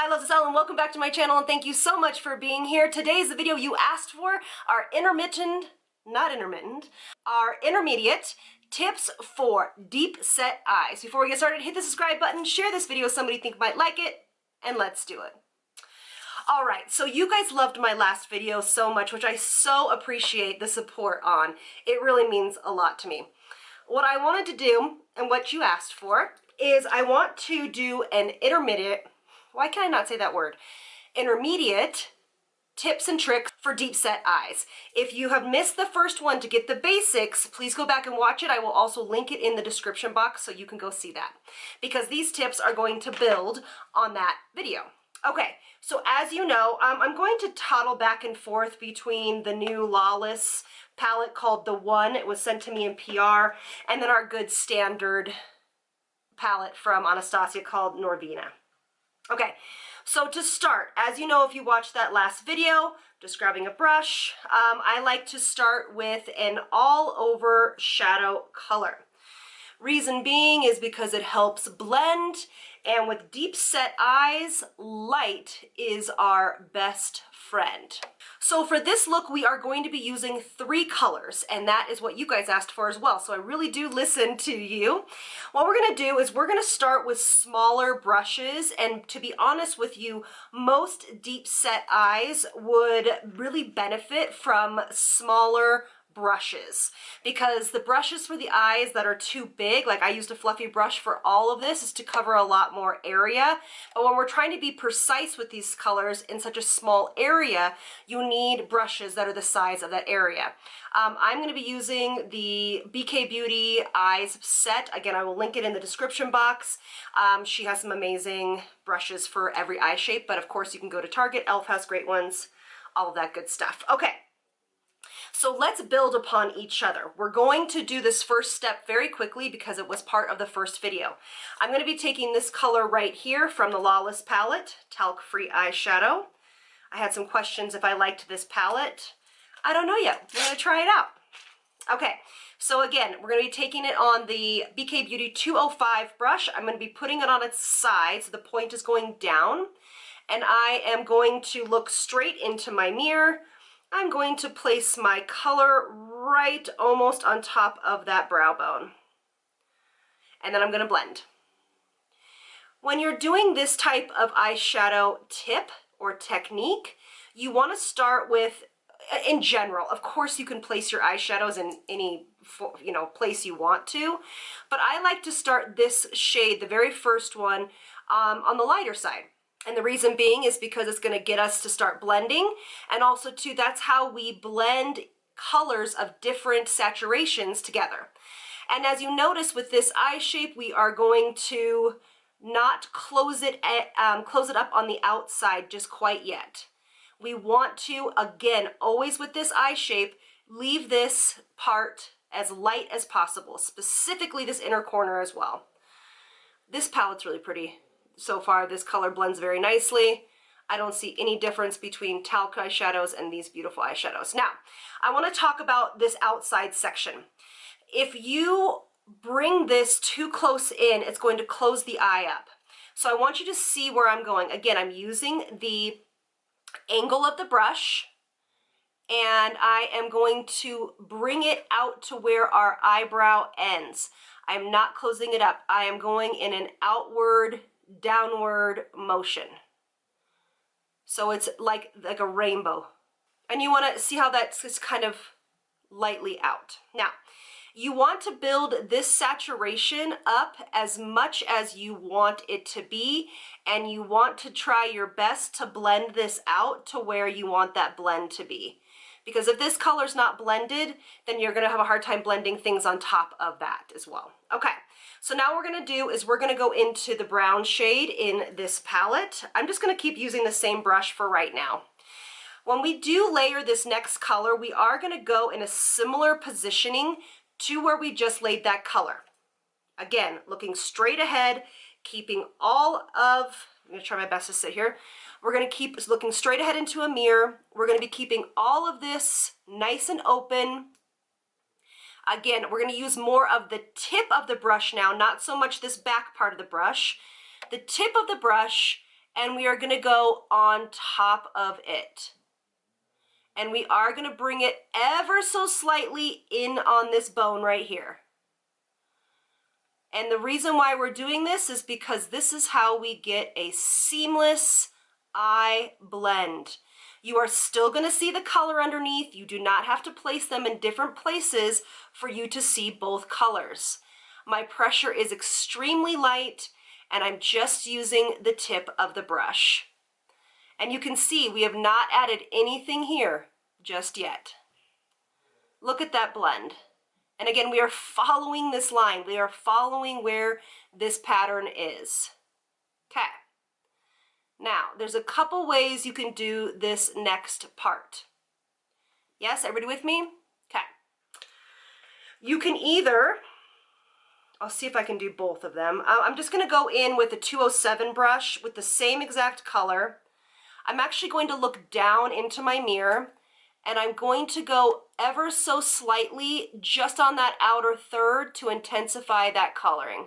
Hi loves, it's Elle and welcome back to my channel and thank you so much for being here. Today's the video you asked for, our intermediate tips for deep set eyes. Before we get started, hit the subscribe button, share this video with somebody you think might like it, and let's do it. All right, so you guys loved my last video so much, which I so appreciate the support on. It really means a lot to me. What I wanted to do, and what you asked for, is I want to do an intermediate tips and tricks for deep set eyes. If you have missed the first one to get the basics, please go back and watch it. I will also link it in the description box so you can go see that, because these tips are going to build on that video. Okay, so as you know, I'm going to toddle back and forth between the new LAWLESS palette called The One. It was sent to me in PR, and then our good standard palette from Anastasia called Norvina. Okay, so to start, as you know, if you watched that last video, just grabbing a brush, I like to start with an all-over shadow color. Reason being is because it helps blend, and with deep set eyes, light is our best friend. So for this look, we are going to be using 3 colors, and that is what you guys asked for as well. So I really do listen to you. What we're gonna do is we're gonna start with smaller brushes, and to be honest with you, most deep set eyes would really benefit from smaller brushes, because the brushes for the eyes that are too big, like I used a fluffy brush for all of this, is to cover a lot more area. But when we're trying to be precise with these colors in such a small area, you need brushes that are the size of that area. I'm going to be using the BK Beauty Eyes set. Again, I will link it in the description box. She has some amazing brushes for every eye shape, but of course you can go to Target. Elle has great ones, all of that good stuff. Okay. So let's build upon each other. We're going to do this first step very quickly because it was part of the first video. I'm going to be taking this color right here from the LAWLESS palette, Talc-Free Eyeshadow. I had some questions if I liked this palette. I don't know yet. We're going to try it out. Okay, so again, we're going to be taking it on the BK Beauty 205 brush. I'm going to be putting it on its side, so the point is going down. And I am going to look straight into my mirror. I'm going to place my color right almost on top of that brow bone. And then I'm going to blend. When you're doing this type of eyeshadow tip or technique, you want to start with, in general, of course you can place your eyeshadows in any place you want to, but I like to start this shade, the very first one, on the lighter side. And the reason being is because it's going to get us to start blending, and also too, that's how we blend colors of different saturations together. And as you notice with this eye shape, we are going to not close it up on the outside just quite yet. We want to, again, always with this eye shape, leave this part as light as possible, specifically this inner corner as well. This palette's really pretty. So far, this color blends very nicely. I don't see any difference between talc eyeshadows and these beautiful eyeshadows. Now, I want to talk about this outside section. If you bring this too close in, it's going to close the eye up. So I want you to see where I'm going. Again, I'm using the angle of the brush, and I am going to bring it out to where our eyebrow ends. I'm not closing it up. I am going in an outward, downward motion. So it's like a rainbow. And you want to see how that's just kind of lightly out. Now, you want to build this saturation up as much as you want it to be, and you want to try your best to blend this out to where you want that blend to be. Because if this color's not blended, then you're going to have a hard time blending things on top of that as well. Okay, so now what we're going to do is we're going to go into the brown shade in this palette. I'm just going to keep using the same brush for right now. When we do layer this next color, we are going to go in a similar positioning to where we just laid that color. Again, looking straight ahead, keeping all of, I'm going to try my best to sit here. We're going to keep looking straight ahead into a mirror. We're going to be keeping all of this nice and open. Again, we're going to use more of the tip of the brush now, not so much this back part of the brush. The tip of the brush and we are going to go on top of it. And we are going to bring it ever so slightly in on this bone right here. And the reason why we're doing this is because this is how we get a seamless eye blend. You are still going to see the color underneath. You do not have to place them in different places for you to see both colors. My pressure is extremely light, and I'm just using the tip of the brush. And you can see we have not added anything here just yet. Look at that blend. And again, we are following this line. We are following where this pattern is. Okay. Now, there's a couple ways you can do this next part. Yes, everybody with me? Okay. You can either, I'll see if I can do both of them. I'm just going to go in with the 207 brush with the same exact color. I'm actually going to look down into my mirror, and I'm going to go ever so slightly just on that outer third to intensify that coloring.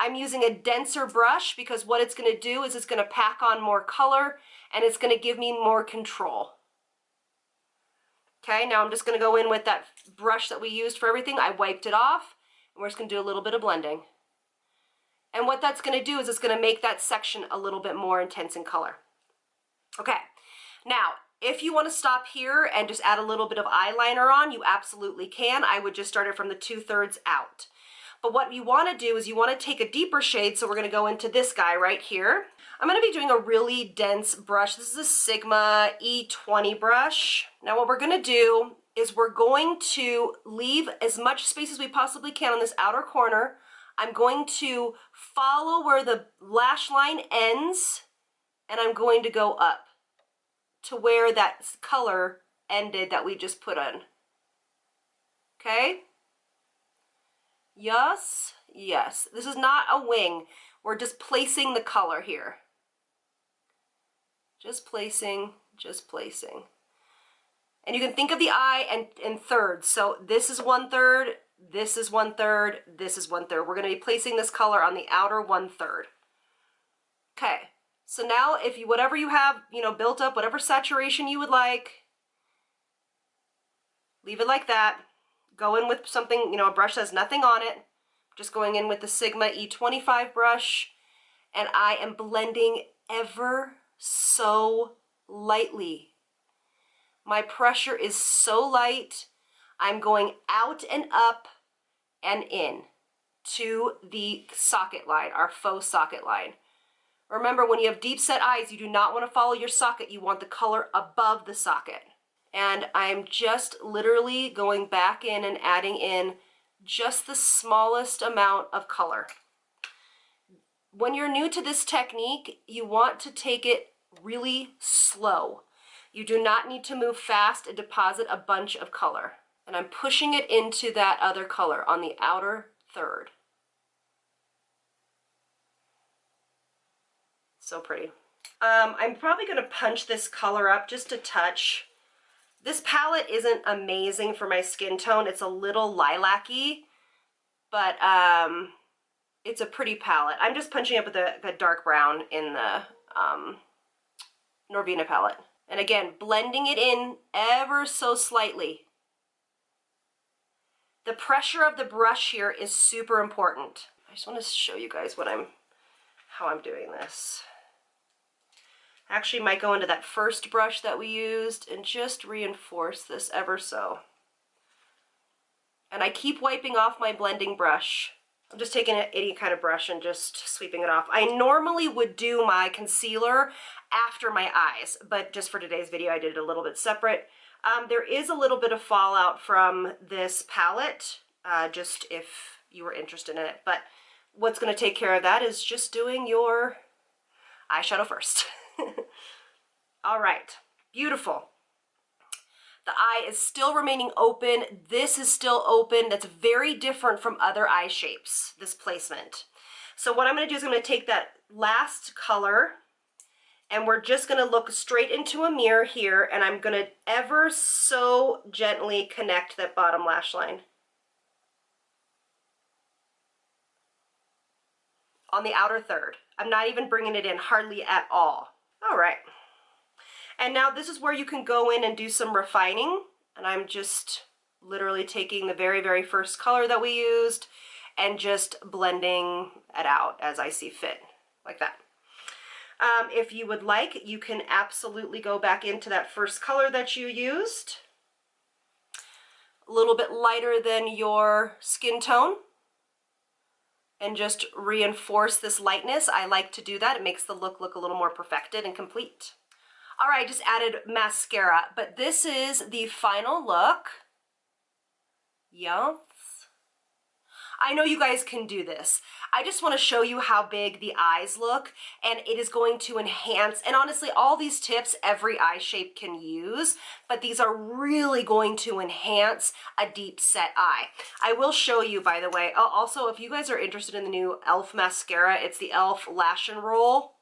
I'm using a denser brush because what it's going to do is it's going to pack on more color and it's going to give me more control. Okay, now I'm just going to go in with that brush that we used for everything. I wiped it off, and we're just going to do a little bit of blending. And what that's going to do is it's going to make that section a little bit more intense in color. Okay, now if you want to stop here and just add a little bit of eyeliner on, you absolutely can. I would just start it from the 2/3 out. But what you want to do is you want to take a deeper shade, so we're going to go into this guy right here. I'm going to be doing a really dense brush. This is a Sigma E20 brush. Now what we're going to do is we're going to leave as much space as we possibly can on this outer corner. I'm going to follow where the lash line ends, and I'm going to go up to where that color ended that we just put on. Okay? Yes, yes. This is not a wing. We're just placing the color here. Just placing, just placing. And you can think of the eye in thirds. So this is 1/3, this is 1/3, this is 1/3. We're going to be placing this color on the outer 1/3. Okay. So now if you, whatever you have, built up, whatever saturation you would like, leave it like that. Go in with something, a brush that has nothing on it. Just going in with the Sigma E25 brush, and I am blending ever so lightly. My pressure is so light. I'm going out and up and in to the socket line, our faux socket line. Remember, when you have deep set eyes, you do not want to follow your socket. You want the color above the socket. And I'm just literally going back in and adding in just the smallest amount of color. When you're new to this technique, you want to take it really slow. You do not need to move fast and deposit a bunch of color. And I'm pushing it into that other color on the outer third. So pretty. I'm probably going to punch this color up just a touch. This palette isn't amazing for my skin tone. It's a little lilac-y, but it's a pretty palette. I'm just punching up with the dark brown in the Norvina palette. And again, blending it in ever so slightly. The pressure of the brush here is super important. I just want to show you guys how I'm doing this. Actually might go into that first brush that we used and just reinforce this ever so. And I keep wiping off my blending brush. I'm just taking any kind of brush and just sweeping it off. I normally would do my concealer after my eyes, but just for today's video I did it a little bit separate. There is a little bit of fallout from this palette, just if you were interested in it. But what's going to take care of that is just doing your eyeshadow first. All right, beautiful. The eye is still remaining open. This is still open. That's very different from other eye shapes, this placement. So what I'm going to do is I'm going to take that last color, and we're just going to look straight into a mirror here, and I'm going to ever so gently connect that bottom lash line on the outer third. I'm not even bringing it in hardly at all. All right. And now this is where you can go in and do some refining. And I'm just literally taking the very, very first color that we used and just blending it out as I see fit, like that. If you would like, you can absolutely go back into that first color that you used. A little bit lighter than your skin tone. And just reinforce this lightness. I like to do that. It makes the look a little more perfected and complete. All right, I just added mascara, but this is the final look. Yes. I know you guys can do this. I just want to show you how big the eyes look, and it is going to enhance, and honestly, all these tips every eye shape can use, but these are really going to enhance a deep set eye. I will show you, by the way, also, if you guys are interested in the new e.l.f. mascara, it's the e.l.f. Lash and Roll.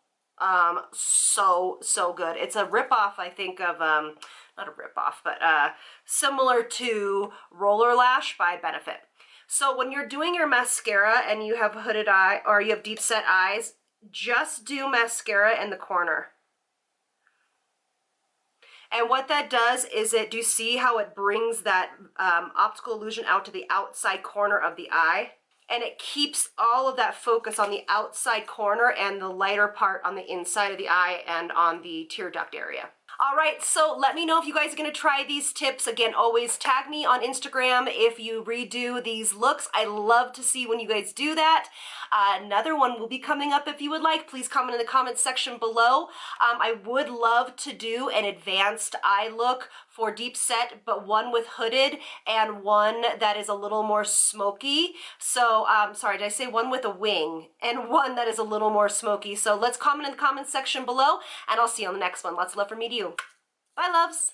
So good. It's a ripoff, I think, of, not a ripoff, but similar to Roller Lash by Benefit. So when you're doing your mascara and you have hooded eye or you have deep set eyes, just do mascara in the corner. And what that does is do you see how it brings that optical illusion out to the outside corner of the eye? And it keeps all of that focus on the outside corner and the lighter part on the inside of the eye and on the tear duct area. All right, so let me know if you guys are gonna try these tips. Again, always tag me on Instagram if you redo these looks. I love to see when you guys do that. Another one will be coming up if you would like. Please comment in the comments section below. I would love to do an advanced eye look for deep set, but one with hooded and one that is a little more smoky. So, sorry, did I say one with a wing? And one that is a little more smoky. So let's comment in the comments section below, and I'll see you on the next one. Lots of love from me to you. Bye, loves.